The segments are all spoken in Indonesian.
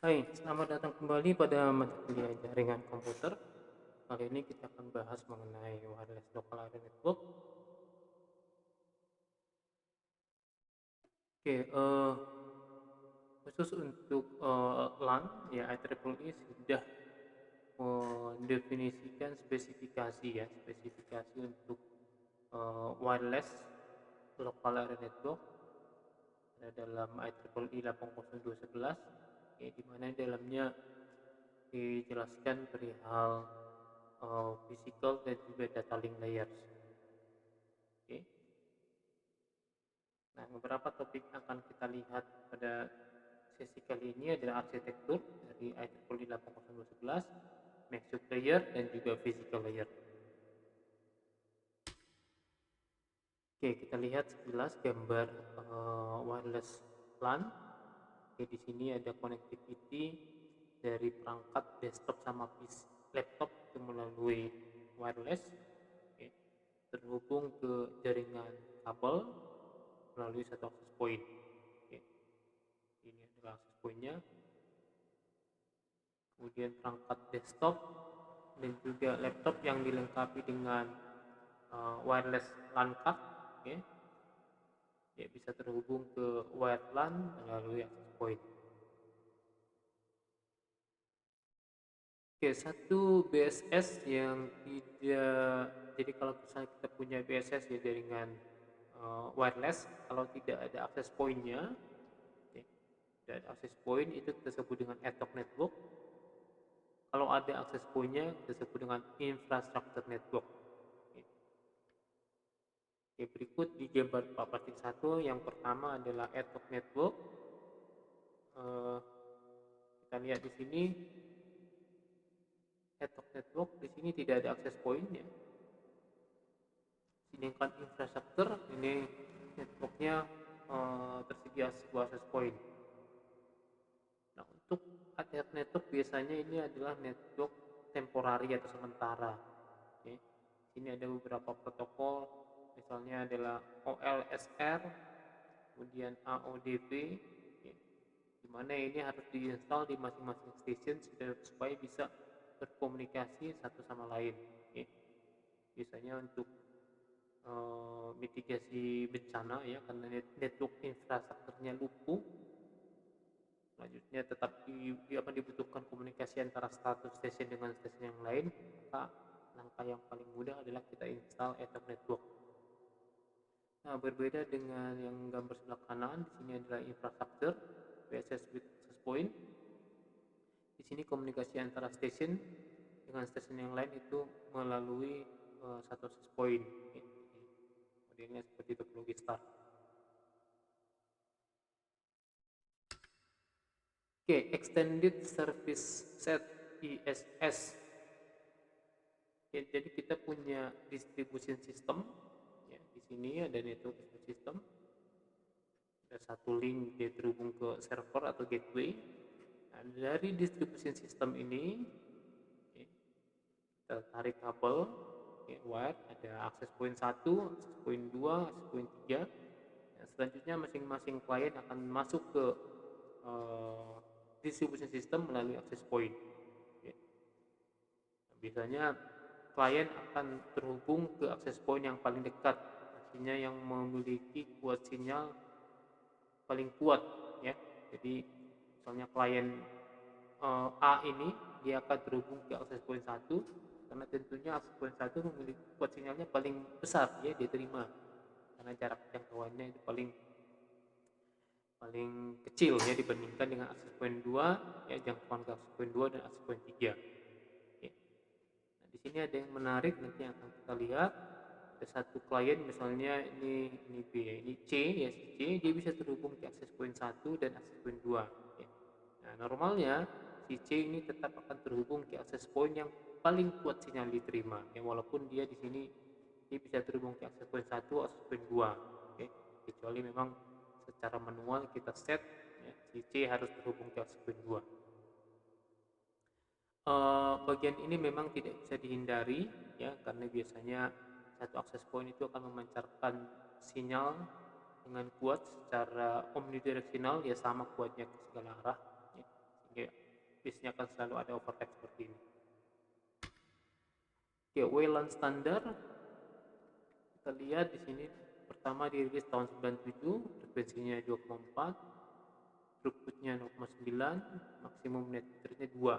Hai, selamat datang kembali pada mata kuliah jaringan komputer. Kali ini kita akan bahas mengenai wireless local area network. Oke, khusus untuk LAN, ya IEEE sudah mendefinisikan spesifikasi untuk wireless local area network dalam IEEE 80211, ya, di mana dalamnya dijelaskan perihal physical dan juga data link layers. Oke. Nah, beberapa topik yang akan kita lihat pada sesi kali ini adalah arsitektur dari IEEE 80211, network layer, dan juga physical layer. Oke, kita lihat sekilas gambar wireless LAN. Oke, di sini ada connectivity dari perangkat desktop sama PC, laptop itu melalui wireless. Oke, terhubung ke jaringan kabel melalui satu access point. Oke, ini adalah access point-nya. Kemudian perangkat desktop dan juga laptop yang dilengkapi dengan wireless LAN card, okay, ya bisa terhubung ke wired LAN melalui access point. Oke, satu BSS yang tidak, jadi kalau misalnya kita punya BSS ya jaringan wireless, kalau tidak ada access point-nya, okay, tidak ada access point, itu kita sebut dengan ad hoc network. Kalau ada access point-nya, kita sebut dengan infrastructure network. Oke, berikut di gambar 4.1 yang pertama adalah ad hoc network. Kita lihat di sini ad hoc network, di sini tidak ada access point-nya. Sedangkan infrastructure ini networknya tersedia sebuah access point. Nah, untuk ad hoc network biasanya ini adalah network temporary atau sementara. Oke. Sini ada beberapa protokol, misalnya adalah OLSR, kemudian AODP, oke, di mana ini harus diinstal di masing-masing station supaya bisa berkomunikasi satu sama lain. Oke. Biasanya untuk mitigasi bencana ya, karena network infrastrukturnya lumpuh. Selanjutnya tetap dibutuhkan komunikasi antara satu station dengan station yang lain, maka langkah yang paling mudah adalah kita install ad hoc network. Nah, berbeda dengan yang gambar sebelah kanan, di sini adalah infrastructure BSS with access point. Di sini komunikasi antara station dengan station yang lain itu melalui satu access point. Jadi, modelnya seperti topologi star. Oke, extended service set ISS. Oke, jadi kita punya distribution system. Ya, di sini ada network system. Ada satu link dia terhubung ke server atau gateway. Nah, dari distribution system ini, okay, kita tarik kabel, okay, wire, ada access point 1, access point 2, access point 3. Nah, selanjutnya masing-masing klien akan masuk ke distribution system melalui access point. Okay. Nah, biasanya klien akan terhubung ke access point yang paling dekat, artinya yang memiliki kuat sinyal paling kuat, ya. Jadi misalnya klien A ini dia akan terhubung ke access point 1 karena tentunya access point 1 memiliki kuat sinyalnya paling besar, ya, dia terima karena jarak jangkauannya itu paling kecil ya dibandingkan dengan access point 2, ya, jangkauan ke access point 2 dan access point 3. Oke. Nah, di sini ada yang menarik nanti yang akan kita lihat. Ada satu klien misalnya ini B ya, ini C ya, si C dia bisa terhubung ke access point 1 dan access point 2, ya. Nah, normalnya si C ini tetap akan terhubung ke access point yang paling kuat sinyal diterima, ya, walaupun dia di sini dia bisa terhubung ke access point 1, access point 2, oke. Kecuali memang secara manual kita set, ya, si C harus terhubung ke access point 2. Bagian ini memang tidak bisa dihindari, ya, karena biasanya satu access point itu akan memancarkan sinyal dengan kuat secara omnidirectional, ya, sama kuatnya ke segala arah, ya, sehingga biasanya akan selalu ada overlap seperti ini. Oke, WLAN standar kita lihat di sini pertama dirilis tahun 97, frekuensinya 2,4, throughputnya 0,9, maksimum net rate-nya 2.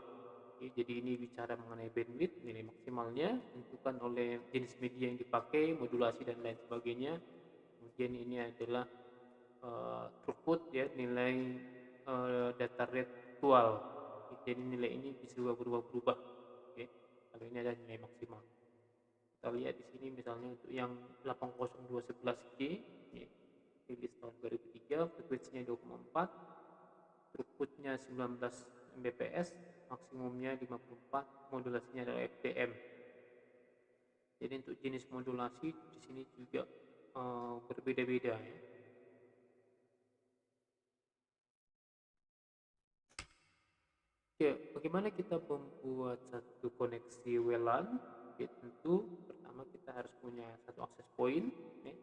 Oke, jadi ini bicara mengenai bandwidth, nilai maksimalnya ditentukan oleh jenis media yang dipakai, modulasi dan lain sebagainya. Kemudian ini adalah throughput, ya, nilai data rate aktual. Jadi nilai ini bisa berubah-ubah. Oke, kalau ini adalah nilai maksimal. Kita lihat di sini misalnya untuk yang 80211G, ya, rilis tahun 2003, frekuensinya 2,4, throughputnya 19 Mbps, maksimumnya 54, modulasinya adalah FDM. Jadi untuk jenis modulasi di sini juga berbeda-beda, ya. Ya, bagaimana kita membuat satu koneksi WLAN? Ya, tentu pertama kita harus punya satu access point. Ya.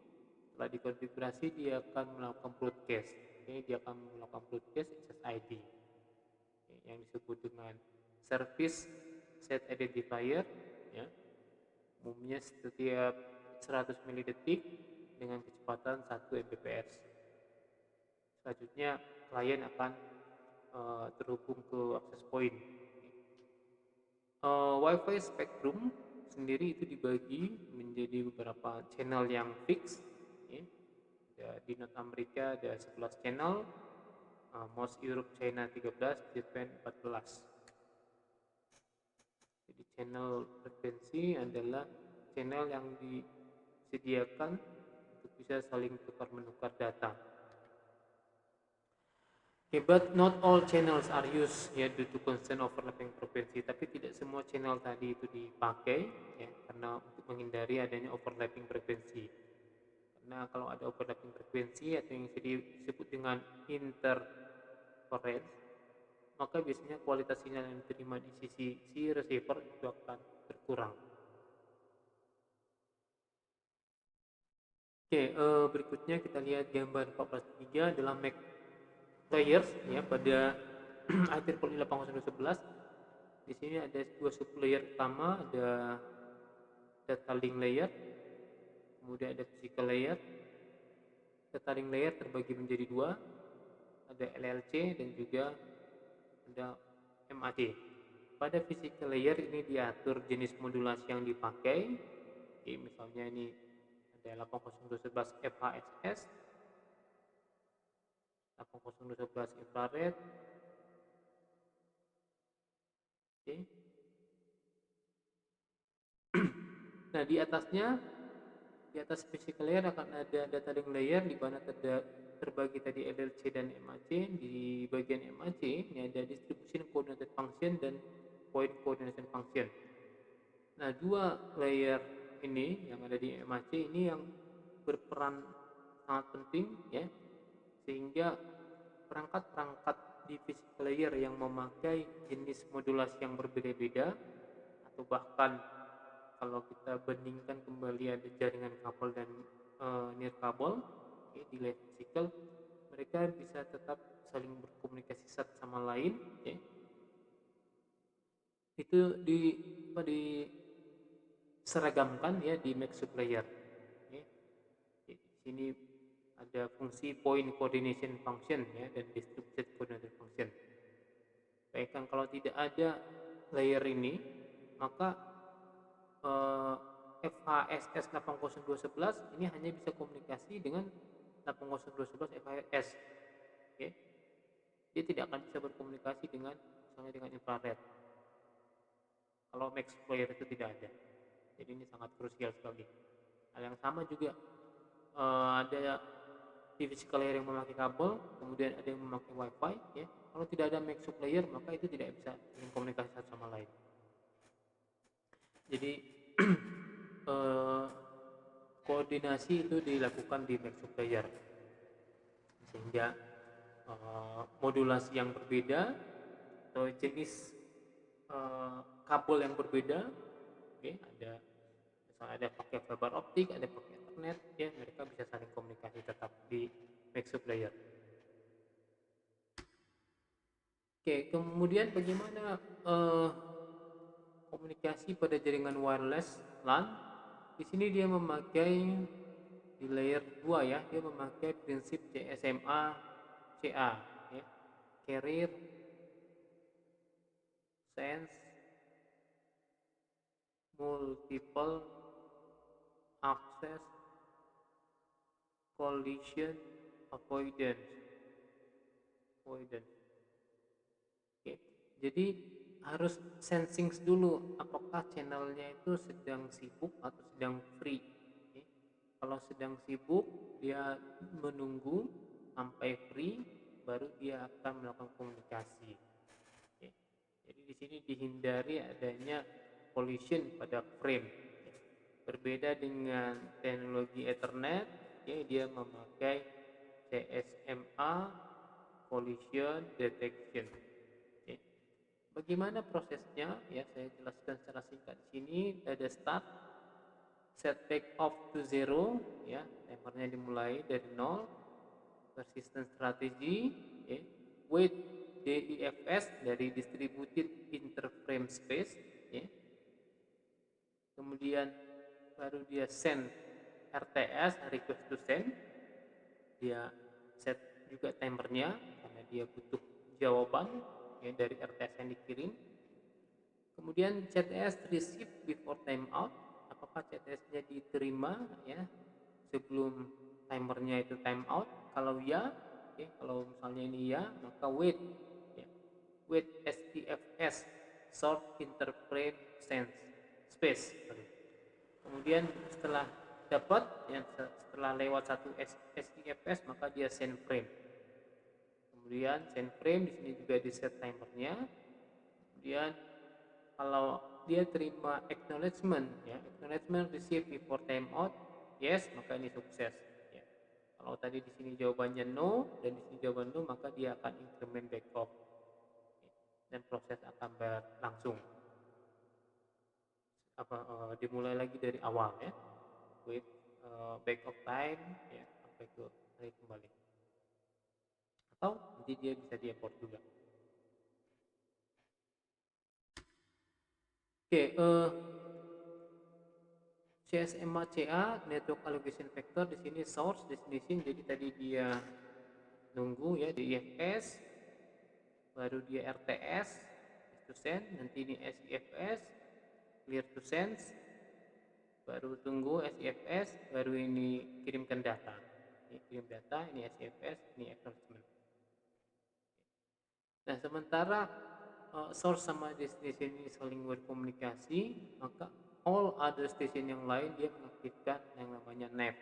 Setelah dikonfigurasi, dia akan melakukan broadcast. Ya, dia akan melakukan broadcast access ID, ya, yang disebut dengan service set identifier. Ya. Umumnya setiap 100 milidetik dengan kecepatan 1 Mbps. Selanjutnya klien akan terhubung ke access point. Wi-Fi spektrum sendiri itu dibagi menjadi beberapa channel yang fix. Ya. Di North Amerika ada 11 channel, most Europe, China 13, Japan 14. Jadi channel frekuensi adalah channel yang disediakan untuk bisa saling tukar menukar data. Okay, but not all channels are used, ya, due to constant overlapping frekuensi. Tapi tidak semua channel tadi itu dipakai, ya, karena untuk menghindari adanya overlapping frekuensi. Karena kalau ada overlapping frekuensi atau yang disebut dengan interference, maka biasanya kualitas sinyal yang diterima di sisi si receiver itu akan berkurang. Oke, berikutnya kita lihat gambar 14.3 adalah MAC layers, ya, pada akhir poli 80211. Di sini ada dua sub layer utama, ada data link layer, kemudian ada physical layer. Data link layer terbagi menjadi dua, ada LLC dan juga ada MAC. Pada physical layer ini diatur jenis modulasi yang dipakai. Oke, misalnya ini ada 80211 FHSS, 80211 infrared. Oke. Nah, di atas physical layer akan ada data link layer di mana terbagi tadi LLC dan MAC. Di bagian MAC ini ada distribution coordinated function dan point coordination function. Nah, dua layer ini yang ada di MAC ini yang berperan sangat penting, ya, sehingga perangkat-perangkat di physical layer yang memakai jenis modulasi yang berbeda-beda, atau bahkan kalau kita bandingkan kembali ada jaringan kabel dan near kabel, okay, di layer physical, mereka bisa tetap saling berkomunikasi satu sama lain, okay. Itu diseragamkan, ya, di MAC sublayer. Okay. Di sini ada fungsi point coordination function, ya, dan distributed coordination function. Baik, kan kalau tidak ada layer ini, maka FHSS 80211 ini hanya bisa komunikasi dengan 80211 FHS. Okay. Dia tidak akan bisa berkomunikasi dengan misalnya dengan infrared. Kalau MAC player itu tidak ada. Jadi ini sangat krusial sekali. Hal yang sama juga ada di physical layer yang memakai kabel, kemudian ada yang memakai WiFi, ya. Kalau tidak ada MAC player, maka itu tidak bisa komunikasi satu sama lain. Jadi koordinasi itu dilakukan di MAC player, sehingga modulasi yang berbeda atau jenis kabel yang berbeda, okay, ada misalnya ada pakai fiber optik, ada pakai Ethernet, ya, mereka bisa saling komunikasi tetap di MAC player. Oke, kemudian bagaimana komunikasi pada jaringan wireless LAN? Di sini dia memakai di layer 2 ya, dia memakai prinsip CSMA CA ya. Carrier Sense Multiple Access Collision Avoidance. Oke. Jadi harus sensing dulu apakah channelnya itu sedang sibuk atau sedang free. Oke. Kalau sedang sibuk, dia menunggu sampai free, baru dia akan melakukan komunikasi. Oke. Jadi di sini dihindari adanya collision pada frame. Oke. Berbeda dengan teknologi Ethernet, oke, dia memakai CSMA collision detection. Oke. Bagaimana prosesnya? Ya, saya jelaskan secara singkat di sini. Ada start, set back off to 0, ya, timernya dimulai dari 0. Persistent strategy, ya. Wait DIFS dari distributed interframe space, ya. Kemudian baru dia send RTS, request to send. Dia set juga timernya karena dia butuh jawaban ya dari RTS yang dikirim. Kemudian CTS receive before timeout, apakah CTS-nya diterima ya sebelum timernya itu timeout? Kalau ya, okay, kalau misalnya ini ya, maka wait ya. Wait STFS short interframe sense space. Sorry. Kemudian setelah dapat ya, setelah lewat satu STFS maka dia send frame. Kemudian send frame di sini juga di set timernya. Kemudian kalau dia terima acknowledgement ya, acknowledgement receive before timeout, yes, maka ini sukses ya. Kalau tadi di sini jawabannya no dan di sini jawaban no, maka dia akan increment back off dan proses akan berlangsung dimulai lagi dari awal ya, with back of time ya sampai ke hari kembali, atau nanti dia bisa diimport juga. Oke, CSMA-CA network allocation vector di sini source destination, jadi tadi dia nunggu ya di IFS, baru dia RTS to send, nanti ini SIFS clear to sense, baru tunggu SIFS, baru ini kirimkan data. Ini kirim data, ini SIFS, ini acknowledgement. Nah, sementara source sama destination ini saling berkomunikasi, maka all other station yang lain dia mengaktifkan yang namanya NAV.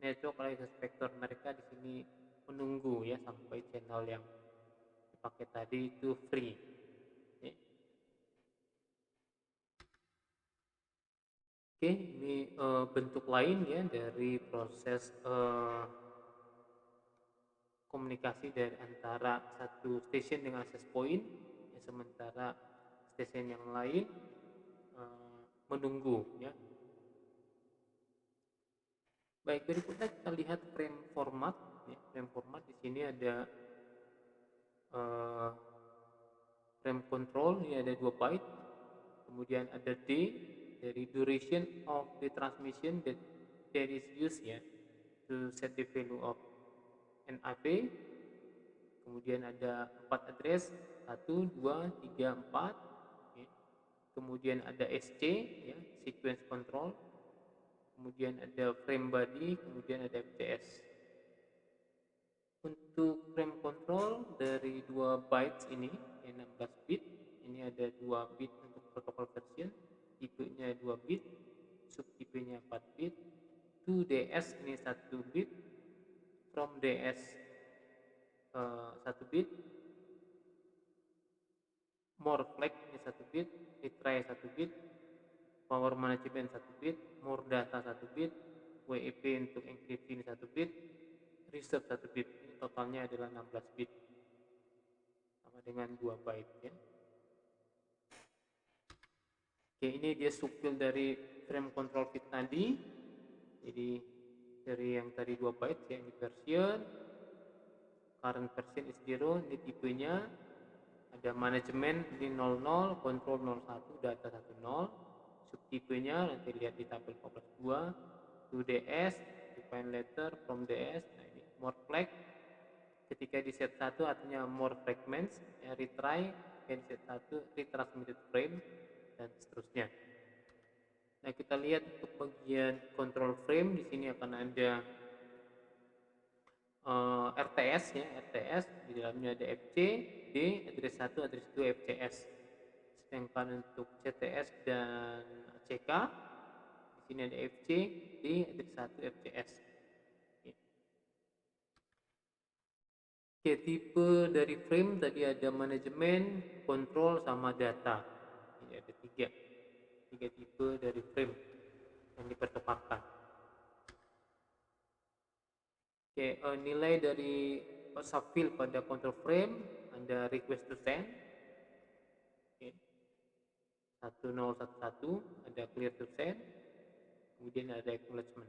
Network Allocation Vector. Mereka di sini menunggu ya sampai channel yang dipakai tadi itu free. Oke, ini bentuk lain ya dari proses komunikasi dari antara satu station dengan access point, ya, sementara station yang lain menunggu ya. Baik, berikutnya kita lihat frame format ya. Frame format di sini ada frame control, ini ada 2 byte, kemudian ada D dari duration of the transmission that is used ya to set the value of NAV. Kemudian ada 4 address, 1, 2, 3, 4 ya. Kemudian ada SC ya, sequence control, kemudian ada frame body, kemudian ada FCS. Untuk frame control dari 2 bytes ini ya, 16 bit, ini ada 2 bit untuk protocol version, tipenya 2 bit, subtipenya 4 bit, to DS ini 1 bit, from DS 1 bit, more flag ini 1 bit, retry 1 bit, power management 1 bit, more data 1 bit, WEP untuk encryption 1 bit, reserve 1 bit. Ini totalnya adalah 16 bit sama dengan 2 byte ya. Oke, ini dia subfield dari frame control bit tadi. Jadi dari yang tadi 2 byte ya, ini version. current version is 0, ini tipenya. Ada manajemen ini 00, control 01, data 10. Subtipenya nanti lihat di tabel 14.2, to ds, define letter from ds. Nah ini more flag. Ketika di set 1 artinya more fragments, ya, retry, di set 1 retransmitted frame, dan seterusnya. Nah kita lihat untuk bagian control frame, di sini akan ada RTS ya, RTS di dalamnya ada FC, D, address 1, address 2, FCS. Sedangkan untuk CTS dan CK di sini ada FC, D, address 1, FCS. Oke, tipe dari frame tadi ada manajemen, kontrol, sama data. Ini ada tiga tipe dari frame yang dipertempatkan. Oke, nilai dari subfield pada control frame ada request to send. Oke. 1011 ada clear to send. Kemudian ada acknowledgement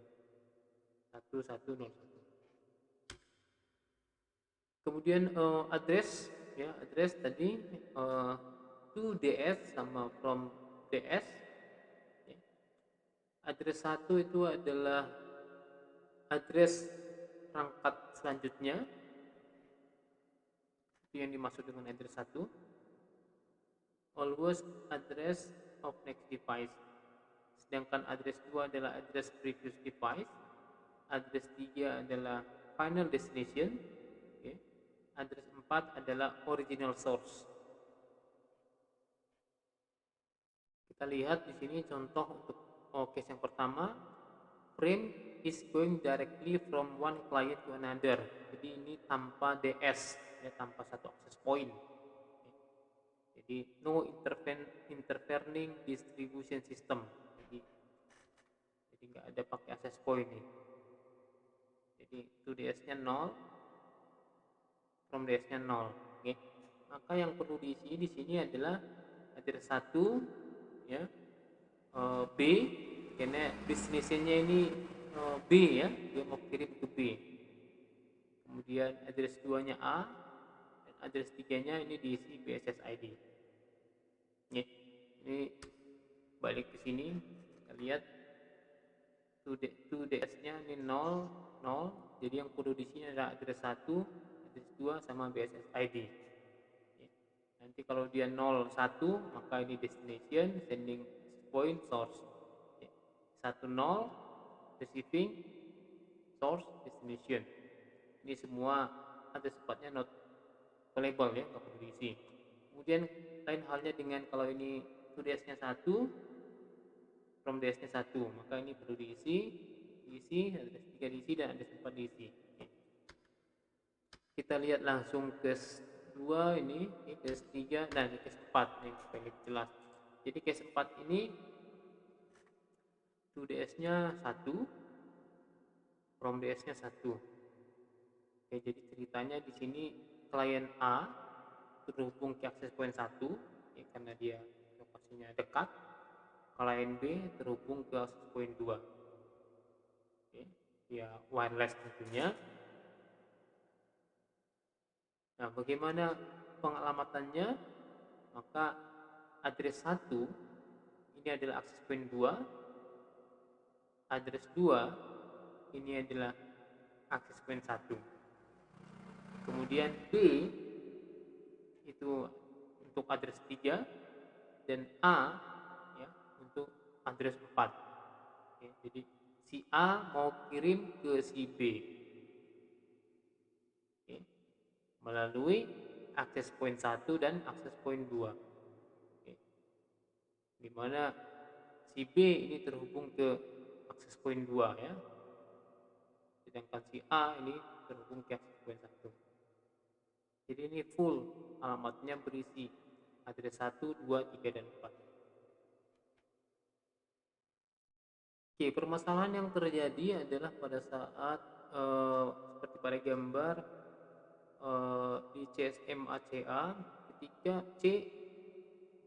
1101. Kemudian address ya, address tadi to ds sama from ds. Ya. Address 1 itu adalah address perangkat selanjutnya, itu yang dimaksud dengan address 1. Always address of next device. Sedangkan address 2 adalah address previous device. Address 3 adalah final destination. Okay. Address 4 adalah original source. Kita lihat di sini contoh untuk case yang pertama, frame is going directly from one client to another. Jadi ini tanpa DS, ya, tanpa satu access point. Jadi no intervening distribution system. Jadi nggak ada pakai access point nih. Jadi to DS-nya 0, from DS-nya 0. Oke. Maka yang perlu diisi di sini adalah address 1, ya, B, karena destination-nya ini B ya, dia mau kirim ke B. Kemudian address 2-nya A, dan address 3-nya ini diisi BSS ID. Ya, ini balik ke sini, kita lihat 2DS-nya ini 0, 0. Jadi yang perlu di sini adalah address 1, address 2 sama BSS ID. Ya. Nanti kalau dia 0, 1, maka ini destination, sending point, source. Ya. 1, 0, receiving, source, destination. Ini semua ada sifatnya not available ya, nggak perlu diisi. Kemudian lain halnya dengan kalau ini to ds-nya 1, from ds-nya 1, maka ini perlu diisi, address 3 diisi, dan address 4 diisi. Kita lihat langsung case 2 ini case 3, dan case 4 ini supaya lebih jelas. Jadi case 4 ini to ds-nya 1, from ds-nya 1. Oke, jadi ceritanya di sini klien A terhubung ke access point 1, ya, karena dia lokasinya dekat. Klien B terhubung ke access point 2. Oke, ya wireless tentunya. Nah, bagaimana pengalamatannya? Maka address 1 ini adalah access point 2. Address 2 ini adalah access point 1. Kemudian B itu untuk address 3, dan A ya untuk address 4. Oke, jadi si A mau kirim ke si B, oke, melalui access point 1 dan access point 2. Oke. Di mana si B ini terhubung ke access point 2 ya. Sedangkan si A ini terhubung ke access point 1. Jadi ini full alamatnya berisi address 1, 2, 3, dan 4. Oke, permasalahan yang terjadi adalah pada saat seperti pada gambar di CSM ACA, ketika C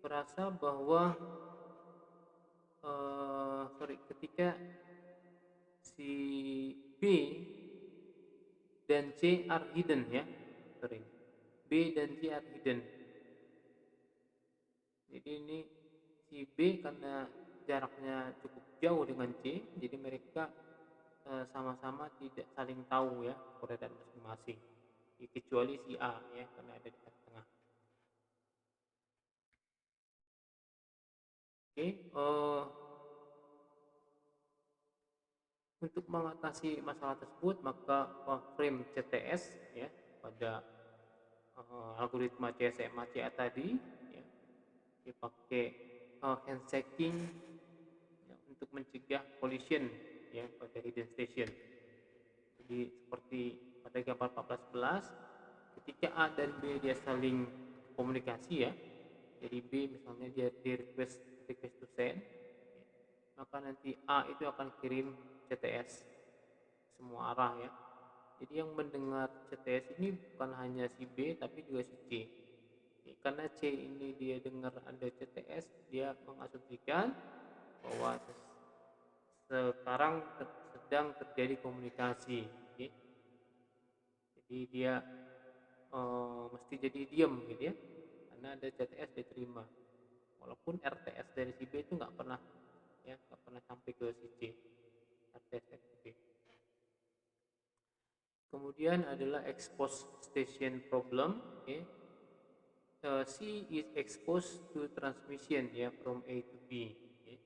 merasa bahwa ketika si B dan C are hidden ya. entering. B dan C are hidden. Jadi ini si B karena jaraknya cukup jauh dengan C, jadi mereka sama-sama tidak saling tahu ya keberadaan masing-masing. Kecuali si A ya karena ada di tengah-tengah. Oke, untuk mengatasi masalah tersebut maka frame CTS ya pada algoritma CSMA-CA tadi ya, dipakai handshaking ya, untuk mencegah collision ya pada hidden station. Jadi seperti pada gambar 1411 ketika A dan B dia saling komunikasi ya. Jadi B misalnya dia di request to send ya, maka nanti A itu akan kirim CTS semua arah ya. Jadi yang mendengar CTS ini bukan hanya si B tapi juga si C. Karena C ini dia dengar ada CTS, dia mengasumsikan bahwa sekarang sedang terjadi komunikasi. Jadi dia mesti jadi diam gitu ya, karena ada CTS diterima. Walaupun RTS dari si B itu nggak pernah sampai ke si C. RTS dari si B. Kemudian adalah expose station problem. Okay. C is exposed to transmission ya from A to B. Okay.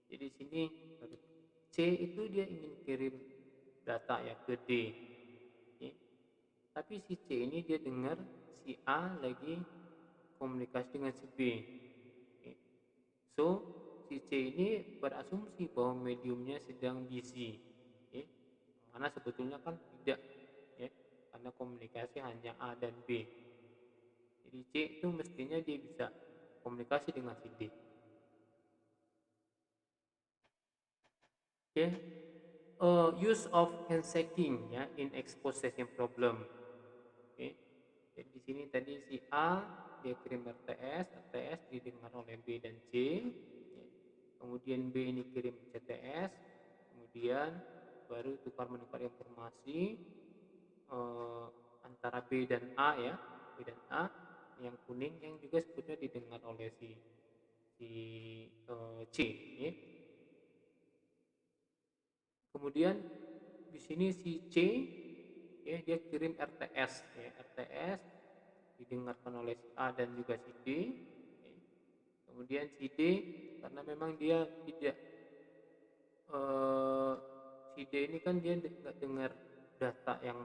Jadi sini C itu dia ingin kirim data ya ke D. Okay. Tapi si C ini dia dengar si A lagi komunikasi dengan si B. Okay. So si C ini berasumsi bahwa mediumnya sedang busy. Okay. Mana sebetulnya kan tidak ya, karena komunikasi hanya A dan B. Jadi C itu mestinya dia bisa komunikasi dengan si D. Okay. Use of handshaking ya in expose session problem. Okay. Jadi di sini tadi si A dia kirim RTS didengar oleh B dan C. Okay. Kemudian B ini kirim CTS, kemudian baru tukar menukar informasi antara B dan A ya, B dan A yang kuning yang juga sebetulnya didengar oleh si C ya. Kemudian di sini si C ya, dia kirim RTS ya, RTS didengarkan oleh si A dan juga si D ya. Kemudian si D karena memang dia tidak si D ini kan dia nggak dengar data yang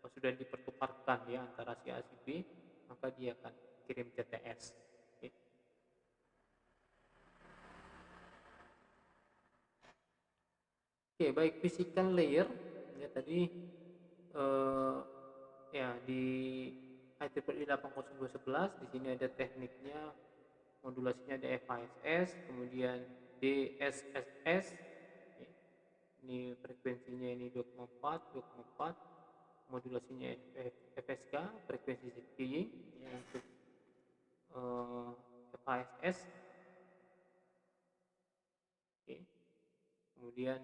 sudah dipertukarkan ya antara si A si B, maka dia akan kirim CTS. Okay. Oke, baik physical layer ya tadi ya di IEEE 80211 di sini ada tekniknya, modulasinya ada FHSS, kemudian DSSS. Okay. Ini frekuensinya ini 2,4, modulasinya FSK, frekuensi keying ya, untuk FHSS. Okay. Kemudian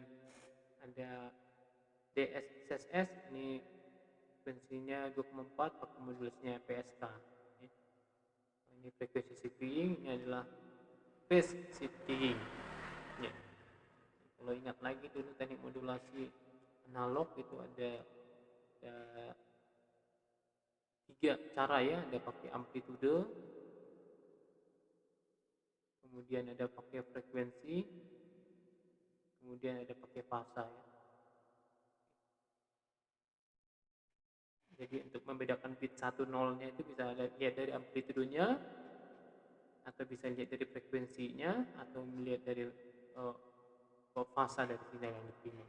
ada DSSS, ini frekuensinya 2,4 pakai modulasinya PSK. Okay. Ini frekuensi keying, ini adalah phase shift keying. Ya. Kalau ingat lagi dulu teknik modulasi analog itu ada 3 cara ya, ada pakai amplitude, kemudian ada pakai frekuensi, kemudian ada pakai fasa ya. Jadi untuk membedakan bit 1 0-nya itu bisa lihat dari amplitudenya, atau bisa lihat dari frekuensinya, atau melihat dari fasa dari sinyal yang diterima.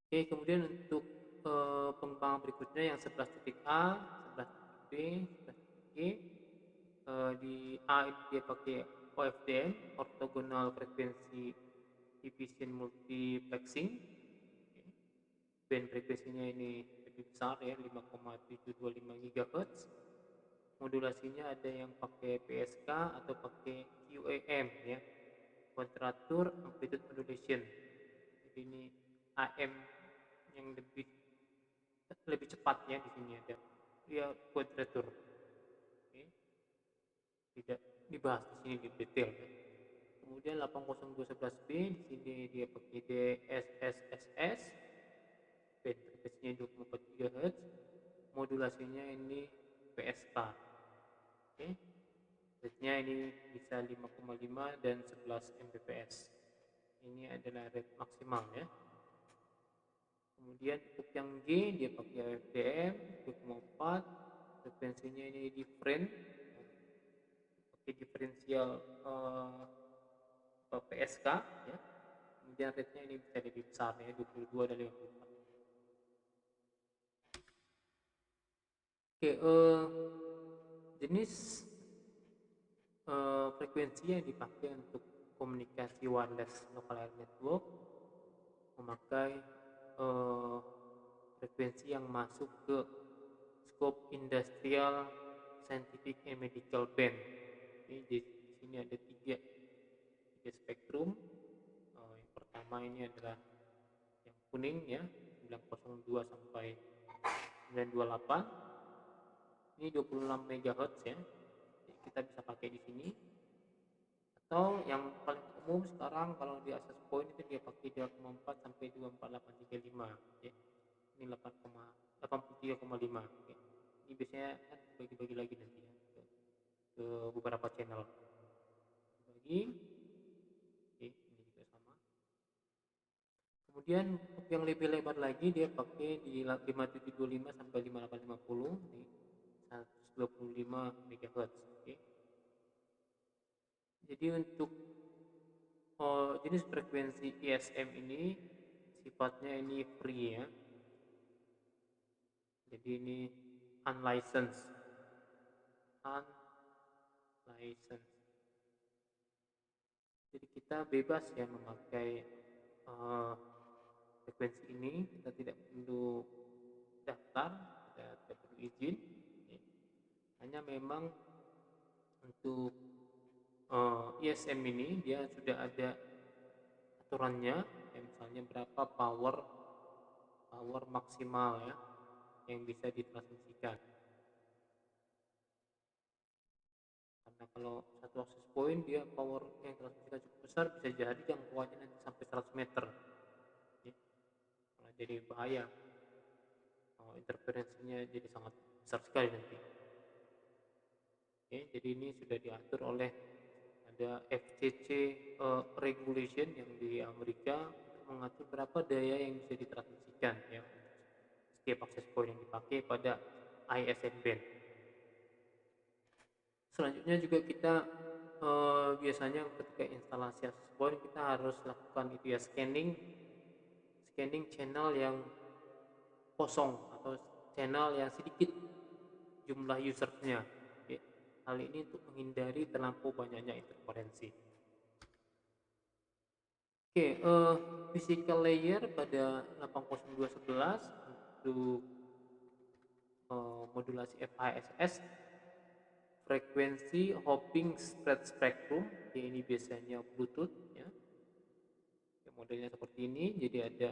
Oke, kemudian untuk pengembangan berikutnya yang 11.A, 11.B, 11.G. Di A ini dia pakai OFDM, orthogonal frequency division multiplexing. Band frekuensinya ini lebih besar ya, 5,725 GHz. Modulasinya ada yang pakai PSK atau pakai QAM ya, quadrature amplitude modulation. Jadi ini AM yang lebih lebih cepat ya. Di sini ada dia quadrature. Oke, tidak dibahas di sini di detail ya. Kemudian 80211B di sini dia pakai DSSSS, band frequency-nya 2,4 GHz, modulasinya ini PSK. Oke, rate-nya ini bisa 5,5 dan 11 Mbps. Ini adalah rate maksimal ya. Kemudian untuk yang G dia pakai AFDM 2,4, frekuensinya ini different, pakai diferensial PSK ya. Kemudian rate-nya ini bisa lebih besar ya, 22 dan 54. Oke, jenis frekuensi yang dipakai untuk komunikasi wireless local area network memakai frekuensi yang masuk ke scope industrial, scientific, and medical band. Ini di sini ada tiga spektrum. Yang pertama ini adalah yang kuning ya, 902 sampai 928. Ini 26 MHz ya. Jadi kita bisa pakai di sini. Atau yang paling umum sekarang kalau di access point itu dia pakai 2,4 sampai 24835 ya. Ini 83,5 ya. Ini biasanya kan bagi-bagi lagi nanti ya ke beberapa channel. Bagi oke, ini juga sama. Kemudian untuk yang lebih lebar lagi dia pakai di 5725 sampai 5850 di 125 MHz. Oke. Jadi untuk jenis frekuensi ISM ini sifatnya ini free ya. Jadi ini unlicensed. Jadi kita bebas ya memakai frekuensi ini, kita tidak perlu daftar, kita tidak perlu izin ya. Hanya memang untuk ISM ini dia sudah ada aturannya ya, misalnya berapa power maksimal ya yang bisa ditransmisikan. Karena kalau satu akses point dia power yang transmisikan cukup besar, bisa jadi jangkauannya nanti sampai 100 meter ya. Malah jadi bahaya, interferensinya jadi sangat besar sekali nanti. Oke, jadi ini sudah diatur oleh ada FCC regulation yang di Amerika untuk mengatur berapa daya yang bisa ditransmisikan ya untuk setiap access point yang dipakai pada ISM band. Selanjutnya juga kita biasanya ketika instalasi access point kita harus lakukan itu ya scanning channel yang kosong atau channel yang sedikit jumlah usernya. Oke. Hal ini untuk menghindari terlampau banyaknya interferensi. Oke, physical layer pada 802.11 untuk modulasi FHSS frekuensi hopping spread spectrum ya, ini biasanya Bluetooth ya. Modelnya seperti ini, jadi ada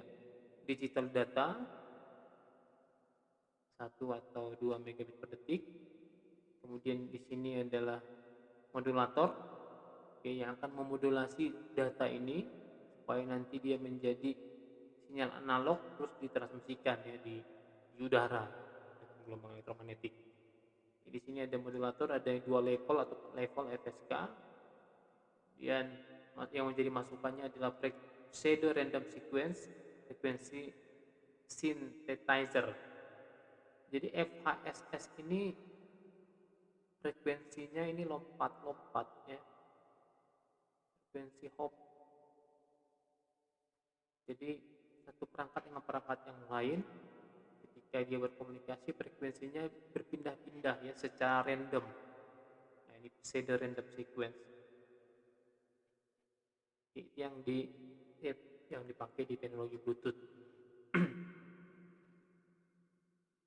digital data 1 atau 2 megabit per detik. Kemudian di sini adalah modulator oke, yang akan memodulasi data ini supaya nanti dia menjadi sinyal analog terus ditransmisikan ya di udara dengan gelombang elektromagnetik. Di sini ada modulator, ada dua level atau level FSK. Kemudian yang menjadi masukannya adalah pseudo random sequence frekuensi synthesizer. Jadi FHSS ini frekuensinya ini lompat-lompat ya, frekuensi hop. Jadi satu perangkat dengan perangkat yang lain ketika dia berkomunikasi frekuensinya berpindah-pindah ya secara random. Nah, ini pseudo random sequence yang dipakai di teknologi Bluetooth.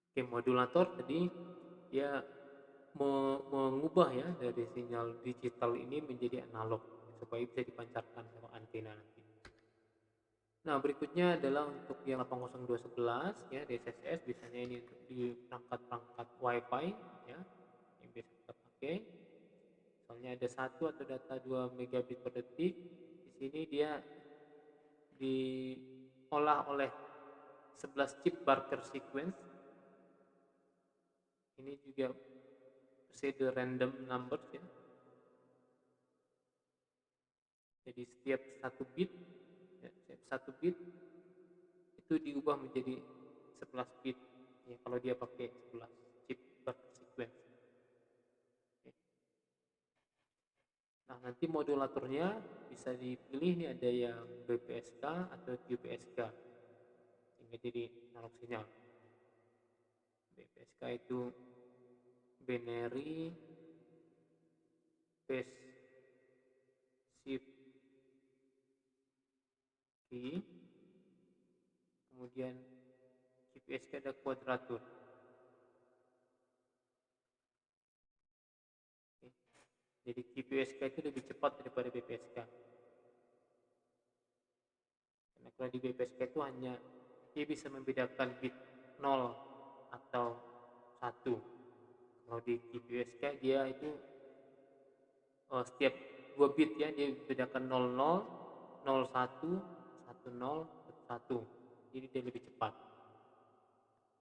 Oke, modulator tadi dia mengubah ya dari sinyal digital ini menjadi analog supaya bisa dipancarkan sama antena nanti. Nah, berikutnya adalah untuk yang 802.11 ya, DSSS biasanya ini untuk di perangkat-perangkat WiFi ya, yang biasa kita pakai. Misalnya ada satu atau data 2 megabit per detik, di sini dia diolah oleh 11 chip Barker sequence. Ini juga prosedur random numbers ya. Jadi setiap satu bit, ya, setiap satu bit itu diubah menjadi 11 bit. Ya, kalau dia pakai 11 chip Barker sequence. Oke. Nah, nanti modulatornya bisa dipilih nih, ada yang BPSK atau QPSK, sehingga jadi analog sinyal. BPSK itu binary phase shift key, kemudian QPSK ada kuadratur. Oke. Jadi QPSK itu lebih cepat daripada BPSK. Karena kalau di BPSK itu hanya dia bisa membedakan bit 0 atau 1. Kalau di QPSK dia itu setiap 2 bit ya, dia bedakan 00, 01, 10, 11. Jadi dia lebih cepat.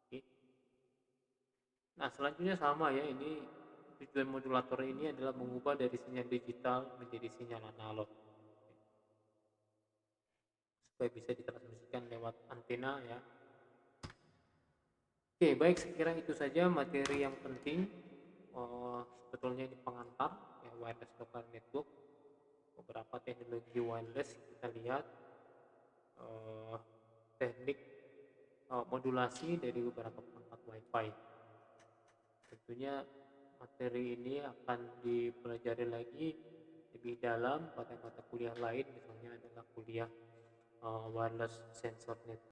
Oke. Nah, selanjutnya sama ya, ini tujuan modulator ini adalah mengubah dari sinyal digital menjadi sinyal analog, supaya bisa ditransmisikan lewat antena ya. Oke, baik, sekira itu saja materi yang penting. Sebetulnya ini pengantar ya, wireless local network. Beberapa teknologi wireless kita lihat, eh, teknik modulasi dari beberapa perangkat WiFi. Tentunya materi ini akan dipelajari lagi lebih dalam pada mata kuliah lain, misalnya adalah kuliah wireless sensor network.